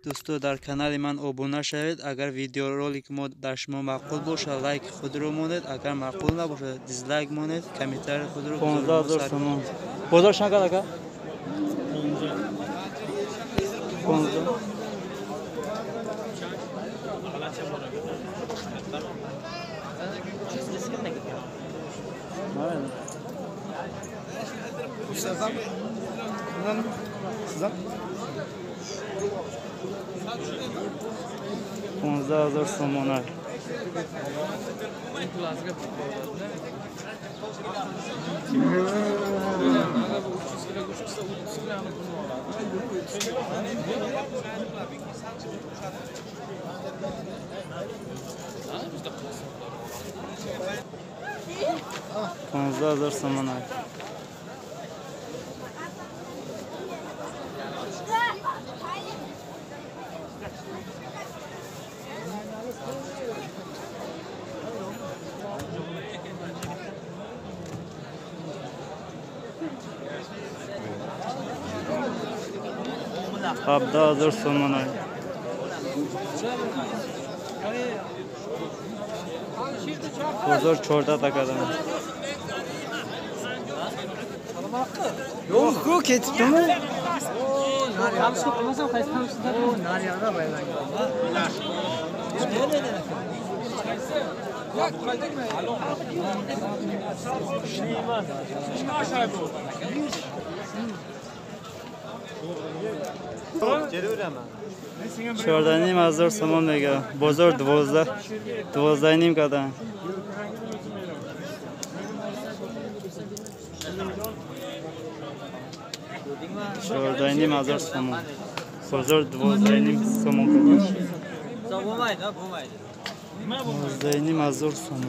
دوستو در کانال من ابونا شوید. اگر ویدیو رولик ما در شما معقول باشه لایک خود رو مونید، اگر معقول نباشه دیسلایک مونید. کامنتار خود رو 15000 so'm. Bozor shunaqada aka? 15. Sizdan 15000 so'm onar. $15,000 so'm onar. $17,000 so'm onar. Bozor chorda takadan. Yo'q, ketibdimi? $14,500 so'm دیگه. بازار 12.5 قدم. $14,500 so'm. بازار 12.5 so'm قدم. $12,500 so'm.